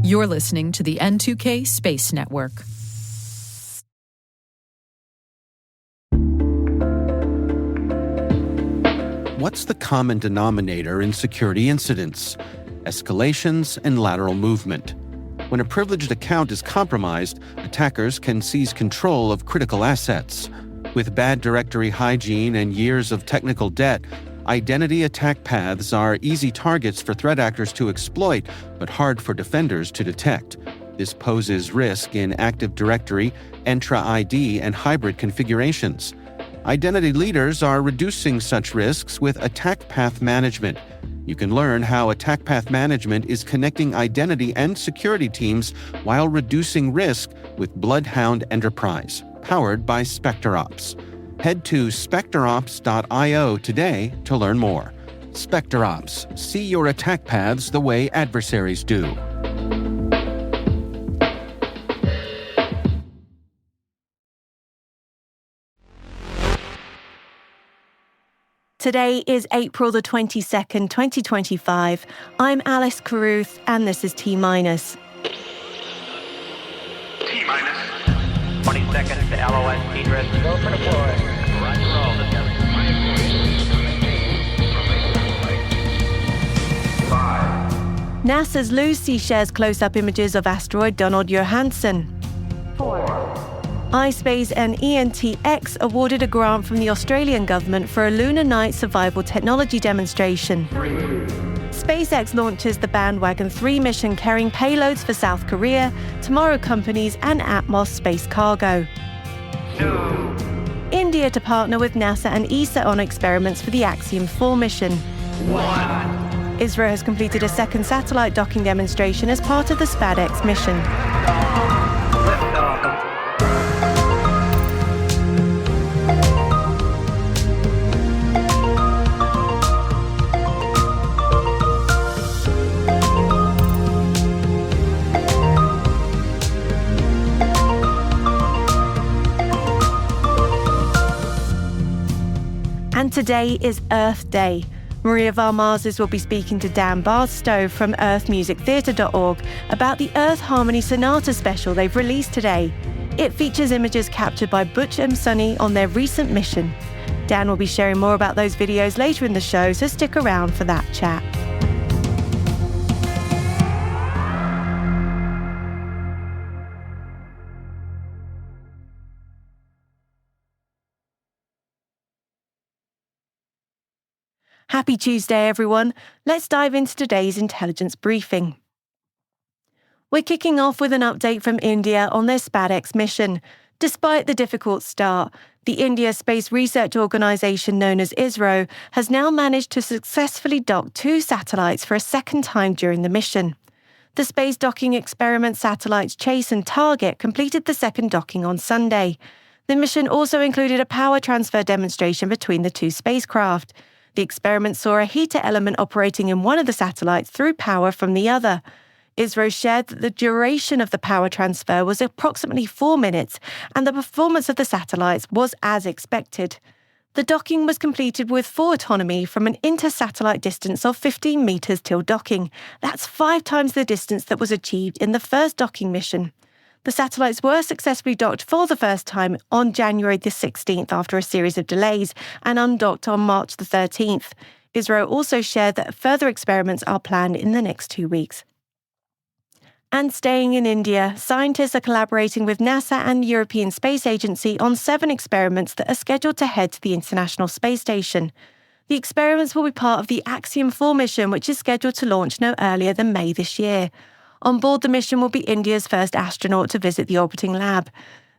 You're listening to the N2K Space Network. What's the common denominator in security incidents? Escalations and lateral movement. When a privileged account is compromised, attackers can seize control of critical assets. With bad directory hygiene and years of technical debt, identity attack paths are easy targets for threat actors to exploit, but hard for defenders to detect. This poses risk in Active Directory, Entra ID, and hybrid configurations. Identity leaders are reducing such risks with attack path management. You can learn how attack path management is connecting identity and security teams while reducing risk with Bloodhound Enterprise, powered by SpecterOps. Head to specterops.io today to learn more. SpecterOps, see your attack paths the way adversaries do. Today is April the 22nd, 2025. I'm Alice Carruth, and this is T-minus. T-minus. 20 seconds to LOS T-drift. Go for deploy. Roger, roll. 5. NASA's Lucy shares close-up images of asteroid Donald Johansen. 4. iSpace and N2K awarded a grant from the Australian government for a lunar night survival technology demonstration. 3. SpaceX launches the Bandwagon 3 mission carrying payloads for South Korea, Tomorrow Companies and Atmos space cargo. 2. India to partner with NASA and ESA on experiments for the Axiom 4 mission. 1. ISRO has completed a second satellite docking demonstration as part of the SpaDeX mission. Liftoff. And today is Earth Day. Maria Varmazes will be speaking to Dan Barstow from earthmusictheatre.org about the Earth Harmony Sonata special they've released today. It features images captured by Butch and Sunny on their recent mission. Dan will be sharing more about those videos later in the show, so stick around for that chat. Happy Tuesday, everyone. Let's dive into today's intelligence briefing. We're kicking off with an update from India on their SpaDeX mission. Despite the difficult start, the India Space Research Organisation, known as ISRO, has now managed to successfully dock 2 satellites for a second time during the mission. The space docking experiment satellites Chase and Target completed the second docking on Sunday. The mission also included a power transfer demonstration between the 2 spacecraft. The experiment saw a heater element operating in one of the satellites through power from the other. ISRO shared that the duration of the power transfer was approximately 4 minutes, and the performance of the satellites was as expected. The docking was completed with full autonomy from an inter-satellite distance of 15 meters till docking. That's 5 times the distance that was achieved in the first docking mission. The satellites were successfully docked for the first time on January the 16th after a series of delays and undocked on March the 13th. ISRO also shared that further experiments are planned in the next 2 weeks. And staying in India, scientists are collaborating with NASA and the European Space Agency on 7 experiments that are scheduled to head to the International Space Station. The experiments will be part of the Axiom 4 mission, which is scheduled to launch no earlier than May this year. On board the mission will be India's first astronaut to visit the orbiting lab.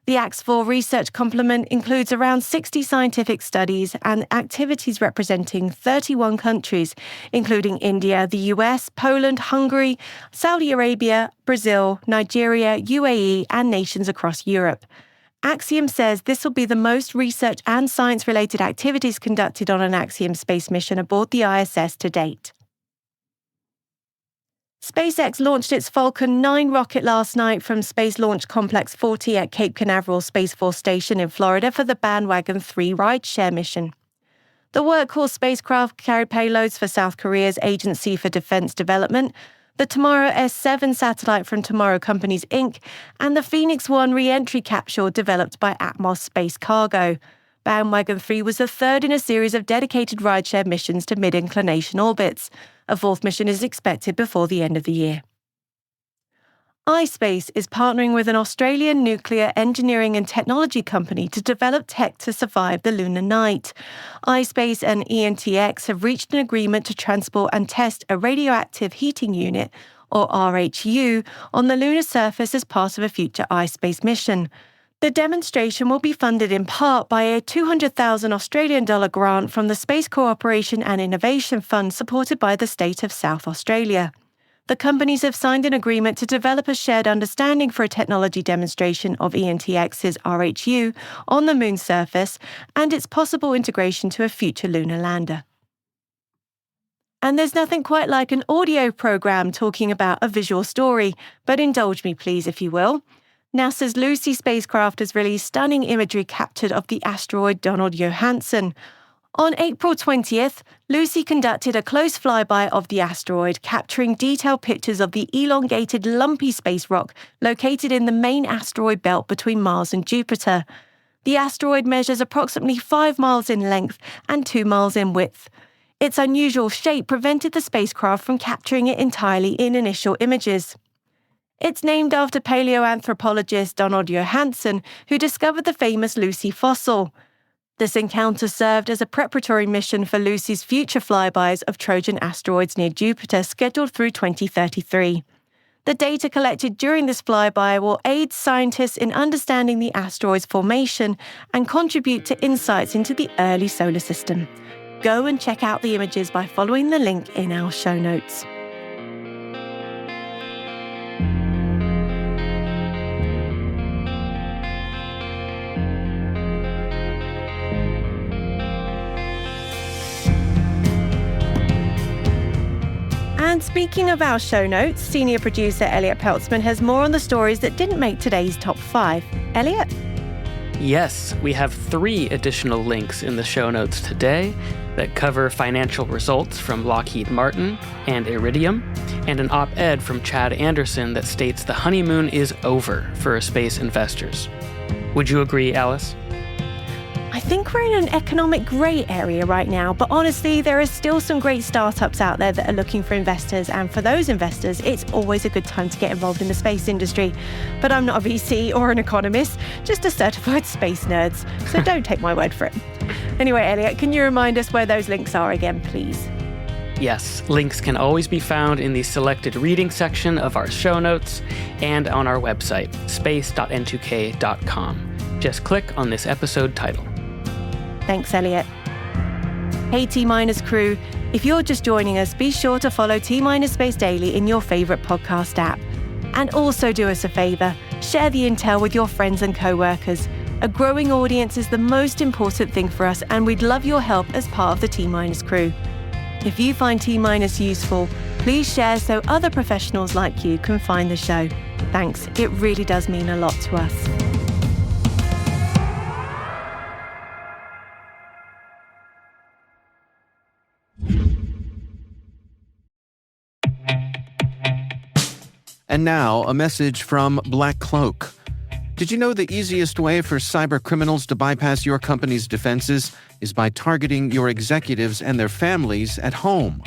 The AX4 research complement includes around 60 scientific studies and activities representing 31 countries, including India, the US, Poland, Hungary, Saudi Arabia, Brazil, Nigeria, UAE, and nations across Europe. Axiom says this will be the most research and science-related activities conducted on an Axiom space mission aboard the ISS to date. SpaceX launched its Falcon 9 rocket last night from Space Launch Complex 40 at Cape Canaveral Space Force Station in Florida for the Bandwagon 3 rideshare mission. The workhorse spacecraft carried payloads for South Korea's Agency for Defense Development, the Tomorrow S7 satellite from Tomorrow Companies Inc., and the Phoenix 1 re-entry capsule developed by Atmos Space Cargo. Bandwagon 3 was the third in a series of dedicated rideshare missions to mid-inclination orbits. A fourth mission is expected before the end of the year. iSpace is partnering with an Australian nuclear engineering and technology company to develop tech to survive the lunar night. iSpace and N2K have reached an agreement to transport and test a radioactive heating unit, or RHU, on the lunar surface as part of a future iSpace mission. The demonstration will be funded in part by a $200,000 Australian grant from the Space Cooperation and Innovation Fund supported by the state of South Australia. The companies have signed an agreement to develop a shared understanding for a technology demonstration of N2K's RHU on the moon's surface and its possible integration to a future lunar lander. And there's nothing quite like an audio program talking about a visual story, but indulge me please if you will. NASA's Lucy spacecraft has released stunning imagery captured of the asteroid Donald Johanson. On April 20th, Lucy conducted a close flyby of the asteroid, capturing detailed pictures of the elongated, lumpy space rock located in the main asteroid belt between Mars and Jupiter. The asteroid measures approximately 5 miles in length and 2 miles in width. Its unusual shape prevented the spacecraft from capturing it entirely in initial images. It's named after paleoanthropologist Donald Johanson, who discovered the famous Lucy fossil. This encounter served as a preparatory mission for Lucy's future flybys of Trojan asteroids near Jupiter, scheduled through 2033. The data collected during this flyby will aid scientists in understanding the asteroid's formation and contribute to insights into the early solar system. Go and check out the images by following the link in our show notes. And speaking of our show notes, senior producer Elliot Peltzman has more on the stories that didn't make today's top 5. Elliot? Yes, we have 3 additional links in the show notes today that cover financial results from Lockheed Martin and Iridium, and an op-ed from Chad Anderson that states the honeymoon is over for space investors. Would you agree, Alice? I think we're in an economic grey area right now, but honestly, there are still some great startups out there that are looking for investors, and for those investors, it's always a good time to get involved in the space industry. But I'm not a VC or an economist, just a certified space nerd, so don't take my word for it. Anyway, Elliot, can you remind us where those links are again, please? Yes, links can always be found in the selected reading section of our show notes and on our website, space.n2k.com. Just click on this episode title. Thanks, Elliot. Hey, T-Minus crew. If you're just joining us, be sure to follow T-Minus Space Daily in your favourite podcast app. And also do us a favour, share the intel with your friends and co-workers. A growing audience is the most important thing for us, and we'd love your help as part of the T-Minus crew. If you find T-Minus useful, please share so other professionals like you can find the show. Thanks, it really does mean a lot to us. And now, a message from Black Cloak. Did you know the easiest way for cyber criminals to bypass your company's defenses is by targeting your executives and their families at home?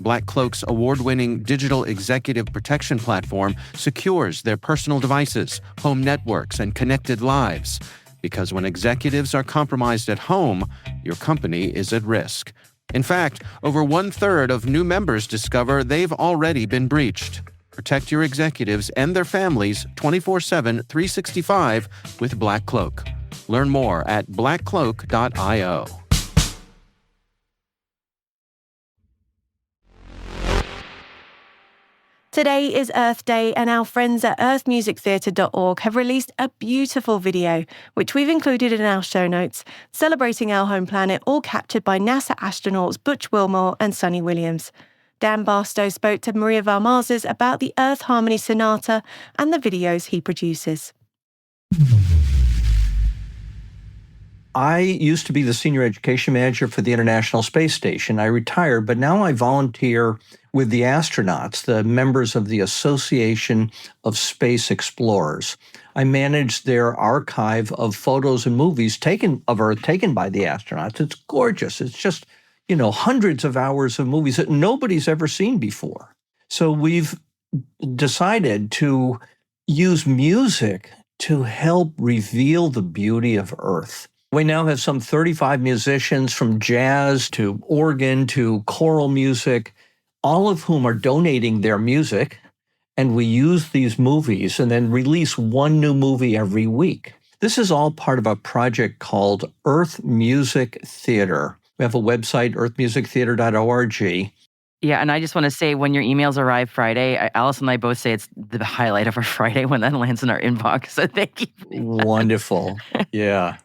Black Cloak's award-winning digital executive protection platform secures their personal devices, home networks, and connected lives. Because when executives are compromised at home, your company is at risk. In fact, over 1/3 of new members discover they've already been breached. Protect your executives and their families 24/7, 365 with Black Cloak. Learn more at blackcloak.io. Today is Earth Day, and our friends at earthmusictheatre.org have released a beautiful video, which we've included in our show notes, celebrating our home planet, all captured by NASA astronauts Butch Wilmore and Sonny Williams. Dan Barstow spoke to Maria Varmazes about the Earth Harmony Sonata and the videos he produces. I used to be the senior education manager for the International Space Station. I retired, but now I volunteer with the astronauts, the members of the Association of Space Explorers. I manage their archive of photos and movies taken of Earth, taken by the astronauts. It's gorgeous. It's just, hundreds of hours of movies that nobody's ever seen before. So we've decided to use music to help reveal the beauty of Earth. We now have some 35 musicians, from jazz to organ to choral music, all of whom are donating their music. And we use these movies and then release one new movie every week. This is all part of a project called Earth Music Theater. We have a website, earthmusictheater.org. Yeah, and I just want to say, when your emails arrive Friday, Alice and I both say it's the highlight of our Friday when that lands in our inbox. So thank you. Wonderful. Yeah.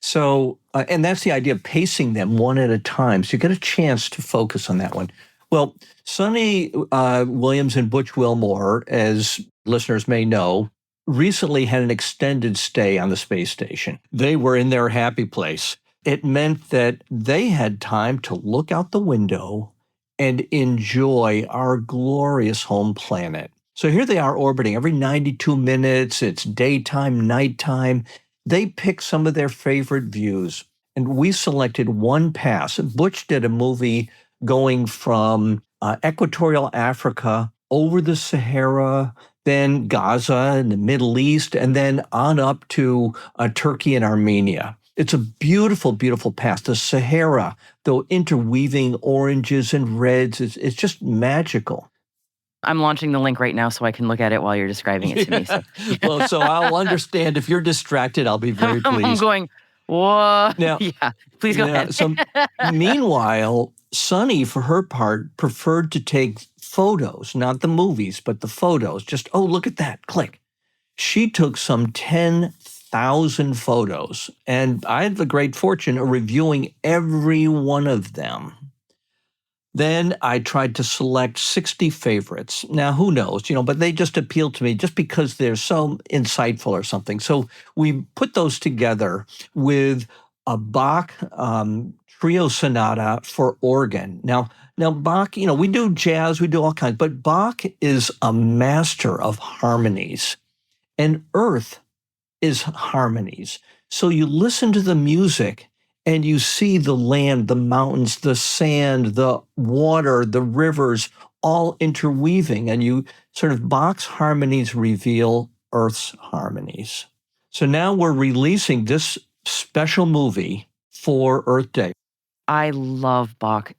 So, and that's the idea of pacing them one at a time. So you get a chance to focus on that one. Well, Sonny Williams and Butch Wilmore, as listeners may know, recently had an extended stay on the space station. They were in their happy place. It meant that they had time to look out the window and enjoy our glorious home planet. So here they are orbiting every 92 minutes. It's daytime, nighttime. They pick some of their favorite views, and we selected one pass. Butch did a movie going from equatorial Africa over the Sahara, then Gaza and the Middle East, and then on up to Turkey and Armenia. It's a beautiful, beautiful pass. The Sahara, the interweaving oranges and reds, it's just magical. I'm launching the link right now so I can look at it while you're describing it to me. So. Well, so I'll understand. If you're distracted, I'll be very pleased. I'm going, what? Now, yeah, please go ahead. So meanwhile, Sunny, for her part, preferred to take photos, not the movies, but the photos. Just, oh, look at that, click. She took some 10,000 photos, and I had the great fortune of reviewing every one of them. Then I tried to select 60 favorites. Now, who knows, but they just appealed to me just because they're so insightful or something. So we put those together with a Bach trio sonata for organ. Now Bach, we do jazz, we do all kinds, but Bach is a master of harmonies, and Earth is harmonies. So you listen to the music and you see the land, the mountains, the sand, the water, the rivers, all interweaving. And you sort of Bach's harmonies reveal Earth's harmonies. So now we're releasing this special movie for Earth Day. I love Bach.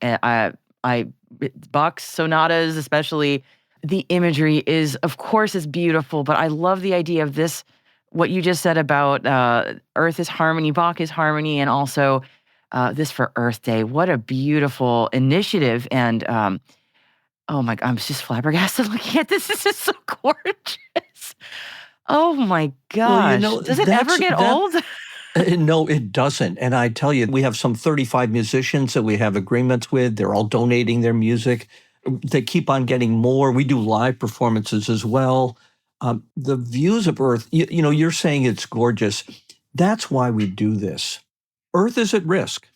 Bach's sonatas, especially the imagery is, of course, it's beautiful, but I love the idea of this. What you just said about Earth is harmony, Bach is harmony, and also this for Earth Day. What a beautiful initiative. And oh my God, I'm just flabbergasted looking at this. This is so gorgeous. Oh my gosh. Well, does it ever get old? No, it doesn't. And I tell you, we have some 35 musicians that we have agreements with. They're all donating their music. They keep on getting more. We do live performances as well. The views of Earth, you're saying it's gorgeous. That's why we do this. Earth is at risk.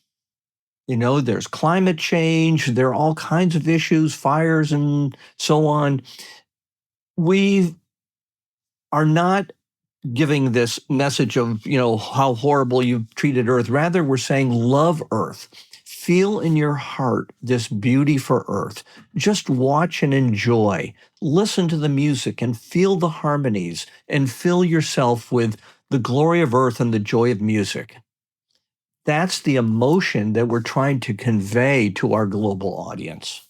There's climate change. There are all kinds of issues, fires and so on. We are not giving this message of, how horrible you've treated Earth. Rather, we're saying love Earth. Feel in your heart this beauty for Earth. Just watch and enjoy. Listen to the music and feel the harmonies and fill yourself with the glory of Earth and the joy of music. That's the emotion that we're trying to convey to our global audience.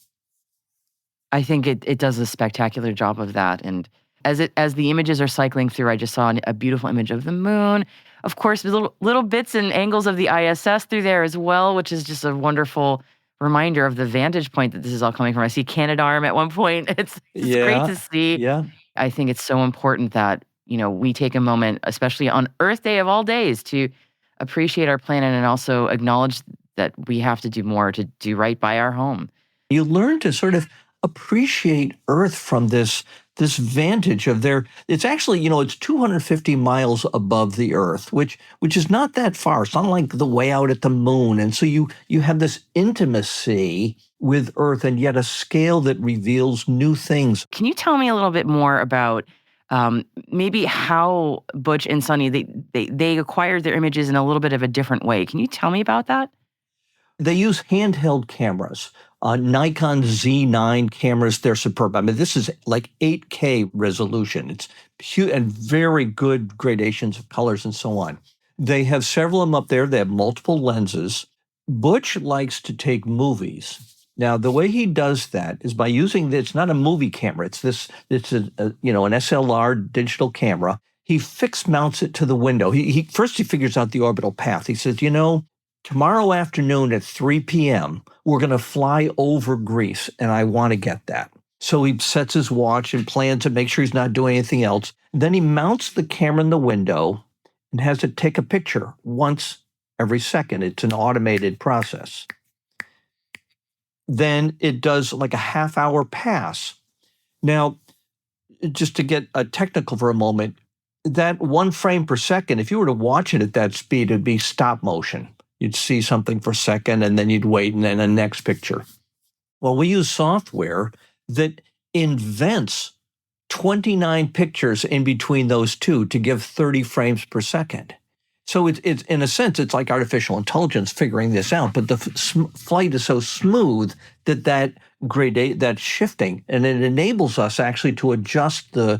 I think it does a spectacular job of that. And as the images are cycling through, I just saw a beautiful image of the moon. Of course, little bits and angles of the ISS through there as well, which is just a wonderful reminder of the vantage point that this is all coming from. I see Canadarm at one point. It's great to see. Yeah. I think it's so important that, we take a moment, especially on Earth Day of all days, to appreciate our planet and also acknowledge that we have to do more to do right by our home. You learn to sort of appreciate Earth from this this vantage of it's actually, it's 250 miles above the Earth, which is not that far. It's not like the way out at the moon. And so you have this intimacy with Earth and yet a scale that reveals new things. Can you tell me a little bit more about maybe how Butch and Sunny, they acquired their images in a little bit of a different way? Can you tell me about that? They use handheld cameras. Nikon Z9 cameras, they're superb. I mean, this is like 8K resolution. It's huge and very good gradations of colors and so on. They have several of them up there. They have multiple lenses. Butch likes to take movies. Now, the way he does that is by using it's not a movie camera. It's an SLR digital camera. He fixed mounts it to the window. He first figures out the orbital path. He says, tomorrow afternoon at 3 p.m., we're going to fly over Greece, and I want to get that. So he sets his watch and plans to make sure he's not doing anything else. Then he mounts the camera in the window and has it take a picture once every second. It's an automated process. Then it does like a half-hour pass. Now, just to get technical for a moment, that 1 frame per second, if you were to watch it at that speed, it'd be stop motion. You'd see something for a second, and then you'd wait, and then a next picture. Well, we use software that invents 29 pictures in between those two to give 30 frames per second. So it's in a sense, it's like artificial intelligence figuring this out, but the flight is so smooth that shifting, and it enables us actually to adjust the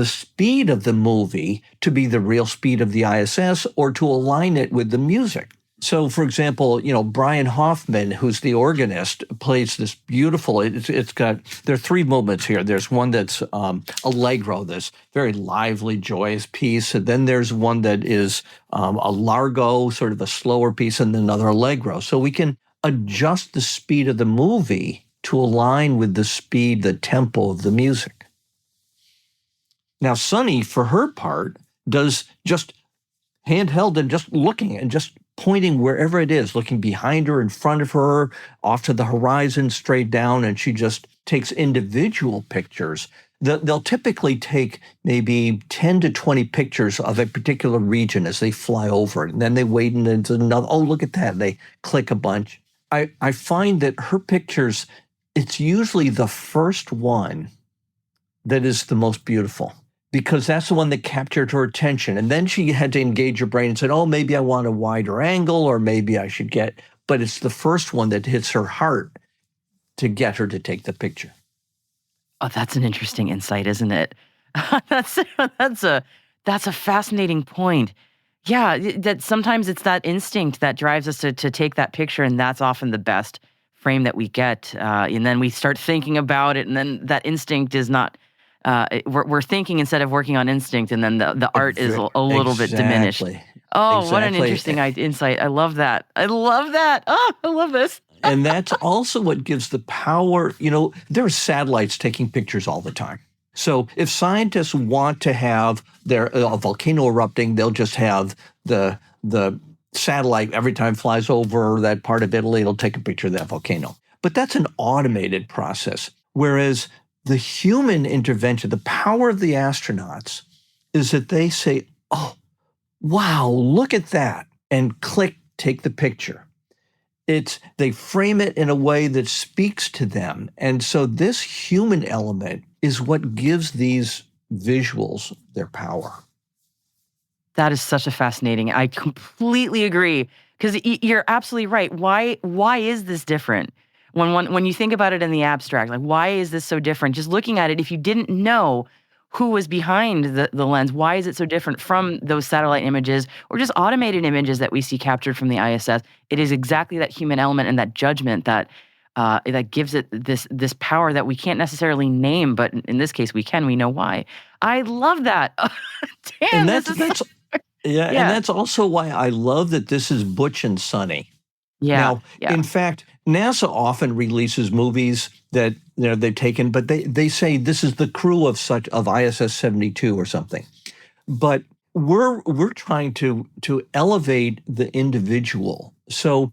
speed of the movie to be the real speed of the ISS or to align it with the music. So, for example, Brian Hoffman, who's the organist, plays this beautiful, there are 3 movements here. There's one that's allegro, this very lively, joyous piece. And then there's one that is a largo, sort of a slower piece, and then another allegro. So we can adjust the speed of the movie to align with the tempo of the music. Now, Sunny, for her part, does just handheld and just looking and just pointing wherever it is, looking behind her, in front of her, off to the horizon, straight down, and she just takes individual pictures. They'll typically take maybe 10 to 20 pictures of a particular region as they fly over it, and then they wait and then another, oh, look at that, and they click a bunch. I find that her pictures, it's usually the first one that is the most beautiful, because that's the one that captured her attention. And then she had to engage her brain and said, oh, maybe I want a wider angle, or maybe I should but it's the first one that hits her heart to get her to take the picture. Oh, that's an interesting insight, isn't it? That's a fascinating point. Yeah, that sometimes it's that instinct that drives us to take that picture, and that's often the best frame that we get. And then we start thinking about it, and then that instinct is not... we're thinking instead of working on instinct, and then the art is a little bit diminished. Oh, what an interesting insight. I love that. Oh, I love this. And that's also what gives the power. There are satellites taking pictures all the time. So if scientists want to have a volcano erupting, they'll just have the satellite, every time it flies over that part of Italy, it'll take a picture of that volcano. But that's an automated process. Whereas the human intervention, the power of the astronauts, is that they say, oh, wow, look at that, and click, take the picture. They frame it in a way that speaks to them. And so this human element is what gives these visuals their power. That is such a fascinating. I completely agree, because you're absolutely right. Why is this different? When you think about it in the abstract, like, why is this so different? Just looking at it, if you didn't know who was behind the lens, why is it so different from those satellite images or just automated images that we see captured from the ISS? It is exactly that human element and that judgment that gives it this power that we can't necessarily name, but in this case we can. We know why. I love that. Damn, and and that's also why I love that this is Butch and Sunny. Yeah. Now, in fact, NASA often releases movies that they've taken, but they say this is the crew of ISS 72 or something. But we're trying to elevate the individual. So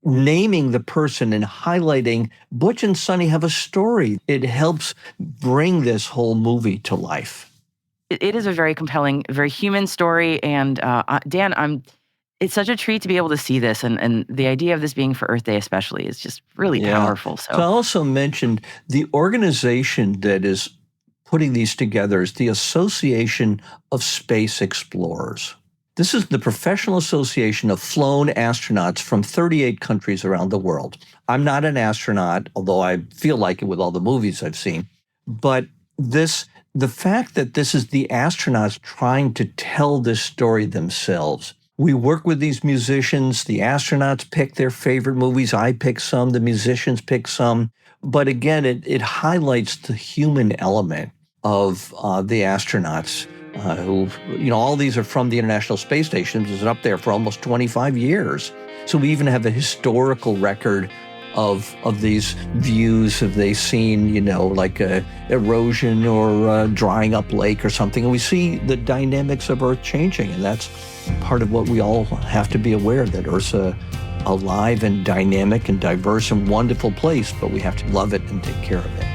naming the person and highlighting Butch and Sunny have a story. It helps bring this whole movie to life. It is a very compelling, very human story. And Dan, it's such a treat to be able to see this. And the idea of this being for Earth Day especially is just really powerful. So I also mentioned the organization that is putting these together is the Association of Space Explorers. This is the professional association of flown astronauts from 38 countries around the world. I'm not an astronaut, although I feel like it with all the movies I've seen. But the fact that this is the astronauts trying to tell this story themselves. We work with these musicians. The astronauts pick their favorite movies. I pick some. The musicians pick some. But again, it highlights the human element of the astronauts. Who, all these are from the International Space Station, which is up there for almost 25 years. So we even have a historical record of these views. Have they seen, like erosion or drying up lake or something? And we see the dynamics of Earth changing. And that's part of what we all have to be aware, that Earth's a alive and dynamic and diverse and wonderful place, but we have to love it and take care of it.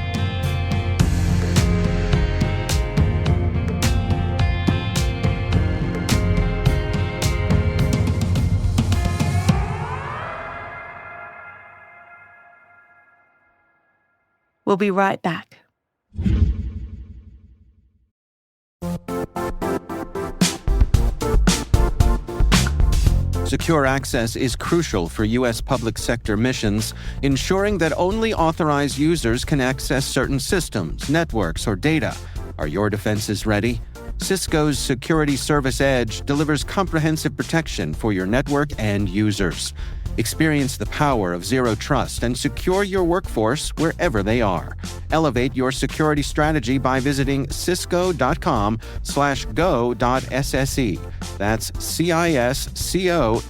We'll be right back. Secure access is crucial for U.S. public sector missions, ensuring that only authorized users can access certain systems, networks, or data. Are your defenses ready? Cisco's Security Service Edge delivers comprehensive protection for your network and users. Experience the power of zero trust and secure your workforce wherever they are. Elevate your security strategy by visiting cisco.com/go.sse. That's cisco.com/go/sse.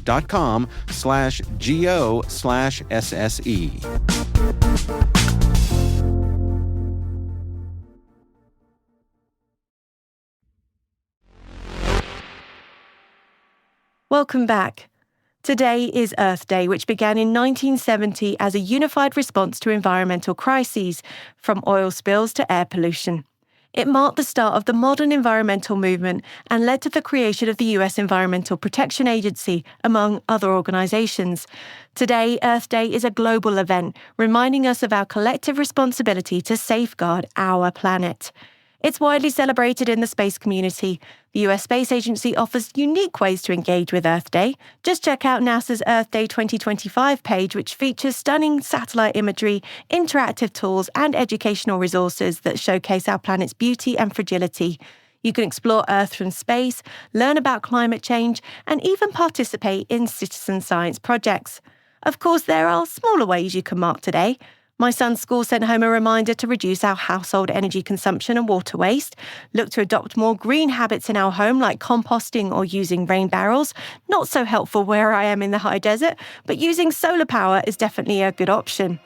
Welcome back. Today is Earth Day, which began in 1970 as a unified response to environmental crises, from oil spills to air pollution. It marked the start of the modern environmental movement and led to the creation of the US Environmental Protection Agency, among other organizations. Today, Earth Day is a global event, reminding us of our collective responsibility to safeguard our planet. It's widely celebrated in the space community. The US Space Agency offers unique ways to engage with Earth Day. Just check out NASA's Earth Day 2025 page, which features stunning satellite imagery, interactive tools, and educational resources that showcase our planet's beauty and fragility. You can explore Earth from space, learn about climate change, and even participate in citizen science projects. Of course, there are smaller ways you can mark today. My son's school sent home a reminder to reduce our household energy consumption and water waste, look to adopt more green habits in our home like composting or using rain barrels. Not so helpful where I am in the high desert, but using solar power is definitely a good option.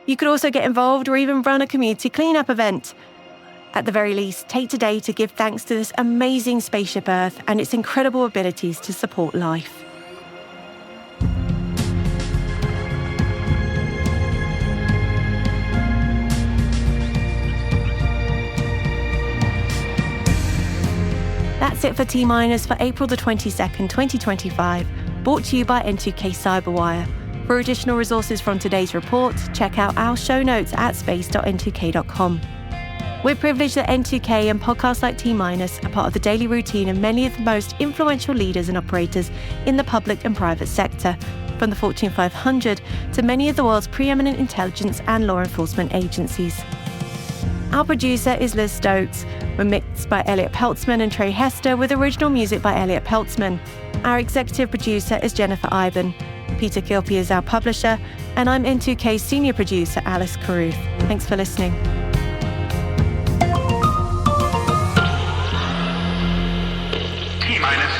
You could also get involved or even run a community cleanup event. At the very least, take today to give thanks to this amazing spaceship Earth and its incredible abilities to support life. That's it for T-Minus for April the 22nd, 2025, brought to you by N2K Cyberwire. For additional resources from today's report, check out our show notes at space.n2k.com. We're privileged that N2K and podcasts like T-Minus are part of the daily routine of many of the most influential leaders and operators in the public and private sector, from the Fortune 500 to many of the world's preeminent intelligence and law enforcement agencies. Our producer is Liz Stokes. We're mixed by Elliot Peltzman and Trey Hester, with original music by Elliot Peltzman. Our executive producer is Jennifer Iben. Peter Kilpie is our publisher, and I'm N2K's senior producer, Alice Carruth. Thanks for listening. T-Minus.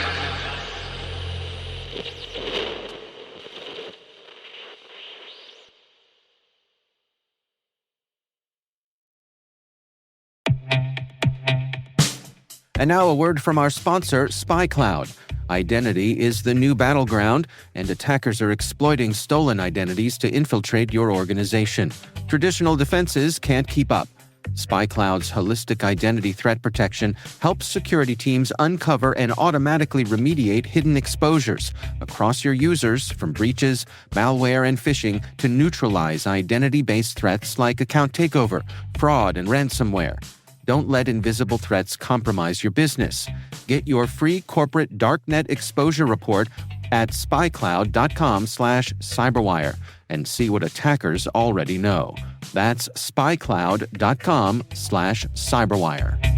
And now a word from our sponsor, SpyCloud. Identity is the new battleground, and attackers are exploiting stolen identities to infiltrate your organization. Traditional defenses can't keep up. SpyCloud's holistic identity threat protection helps security teams uncover and automatically remediate hidden exposures across your users, from breaches, malware, and phishing to neutralize identity-based threats like account takeover, fraud, and ransomware. Don't let invisible threats compromise your business. Get your free corporate darknet exposure report at spycloud.com/cyberwire and see what attackers already know. That's spycloud.com/cyberwire.